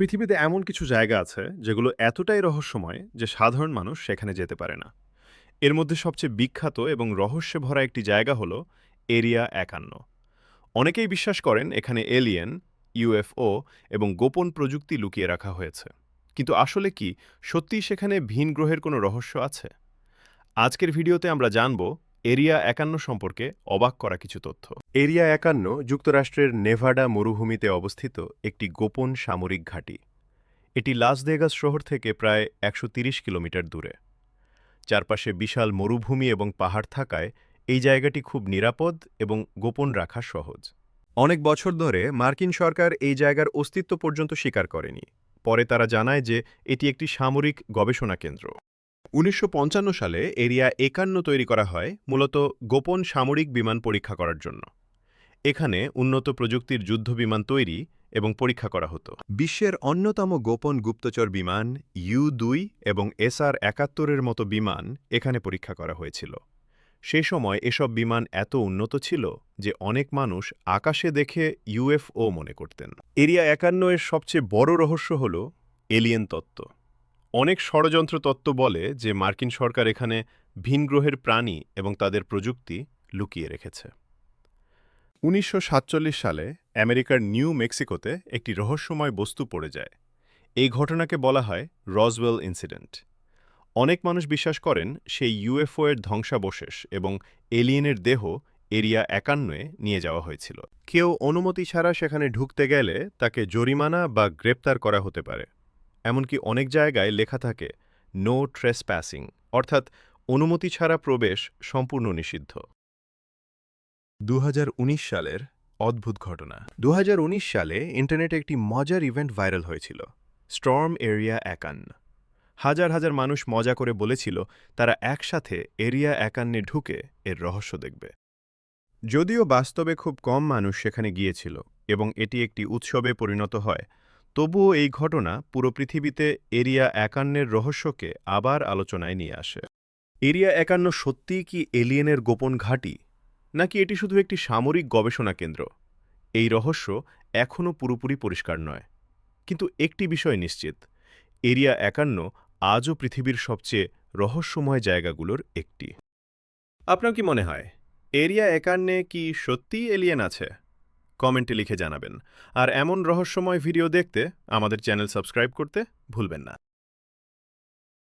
পৃথিবীতে এমন কিছু জায়গা আছে যেগুলো এতটাই রহস্যময় যে সাধারণ মানুষ সেখানে যেতে পারে না। এর মধ্যে সবচেয়ে বিখ্যাত এবং রহস্যে ভরা একটি জায়গা হল এরিয়া ৫১। অনেকেই বিশ্বাস করেন এখানে এলিয়েন, ইউএফও এবং গোপন প্রযুক্তি লুকিয়ে রাখা হয়েছে। কিন্তু আসলে কি সত্যিই সেখানে ভিন গ্রহের কোনো রহস্য আছে? আজকের ভিডিওতে আমরা জানব এরিয়া ৫১ সম্পর্কে অবাক করা কিছু তথ্য। এরিয়া ৫১ যুক্তরাষ্ট্রের নেভাডা মরুভূমিতে অবস্থিত একটি গোপন সামরিক ঘাঁটি। এটি লাস ভেগাস শহর থেকে প্রায় ১৩০ কিলোমিটার দূরে। চারপাশে বিশাল মরুভূমি এবং পাহাড় থাকায় এই জায়গাটি খুব নিরাপদ এবং গোপন রাখা সহজ। অনেক বছর ধরে মার্কিন সরকার এই জায়গার অস্তিত্ব পর্যন্ত স্বীকার করেনি। পরে তারা জানায় যে এটি একটি সামরিক গবেষণা কেন্দ্র। ১৯৫৫ সালে এরিয়া ৫১ তৈরি করা হয় মূলত গোপন সামরিক বিমান পরীক্ষা করার জন্য। এখানে উন্নত প্রযুক্তির যুদ্ধবিমান তৈরি এবং পরীক্ষা করা হতো। বিশ্বের অন্যতম গোপন গুপ্তচর বিমান ইউ-২ এবং এসআর-৭১-এর মতো বিমান এখানে পরীক্ষা করা হয়েছিল। সে সময় এসব বিমান এত উন্নত ছিল যে অনেক মানুষ আকাশে দেখে ইউএফও মনে করতেন। এরিয়া ৫১ এর সবচেয়ে বড় রহস্য হল এলিয়েন তত্ত্ব। অনেক ষড়যন্ত্র তত্ত্ব বলে যে মার্কিন সরকার এখানে ভিন গ্রহের প্রাণী এবং তাদের প্রযুক্তি লুকিয়ে রেখেছে। ১৯৪৭ সালে আমেরিকার নিউ মেক্সিকোতে একটি রহস্যময় বস্তু পড়ে যায়। এই ঘটনাকে বলা হয় রসওয়েল ইনসিডেন্ট। অনেক মানুষ বিশ্বাস করেন সেই ইউএফও এর ধ্বংসাবশেষ এবং এলিয়েনের দেহ এরিয়া ৫১-এ নিয়ে যাওয়া হয়েছিল। কেউ অনুমতি ছাড়া সেখানে ঢুকতে গেলে তাকে জরিমানা বা গ্রেপ্তার করা হতে পারে। এমনকি অনেক জায়গায় লেখা থাকে নো ট্রেসপ্যাসিং, অর্থাৎ অনুমতি ছাড়া প্রবেশ সম্পূর্ণ নিষিদ্ধ। ২০১৯ সালের অদ্ভুত ঘটনা। ২০১৯ সালে ইন্টারনেটে একটি মজার ইভেন্ট ভাইরাল হয়েছিল, স্টর্ম এরিয়া ৫১। হাজার হাজার মানুষ মজা করে বলেছিল তারা একসাথে এরিয়া ৫১-এ ঢুকে এর রহস্য দেখবে। যদিও বাস্তবে খুব কম মানুষ সেখানে গিয়েছিল এবং এটি একটি উৎসবে পরিণত হয়, তবুও এই ঘটনা পুরো পৃথিবীতে এরিয়া ৫১-এর রহস্যকে আবার আলোচনায় নিয়ে আসে। এরিয়া ৫১ সত্যিই কি এলিয়েনের গোপন ঘাঁটি, নাকি এটি শুধু একটি সামরিক গবেষণা কেন্দ্র? এই রহস্য এখনও পুরোপুরি পরিষ্কার নয়। কিন্তু একটি বিষয় নিশ্চিত, এরিয়া ৫১ আজও পৃথিবীর সবচেয়ে রহস্যময় জায়গাগুলোর একটি। আপনার কি মনে হয় এরিয়া ৫১-এ কি সত্যিই এলিয়েন আছে? কমেন্টে লিখে জানাবেন। আর এমন রহস্যময় ভিডিও দেখতে আমাদের চ্যানেল সাবস্ক্রাইব করতে ভুলবেন না।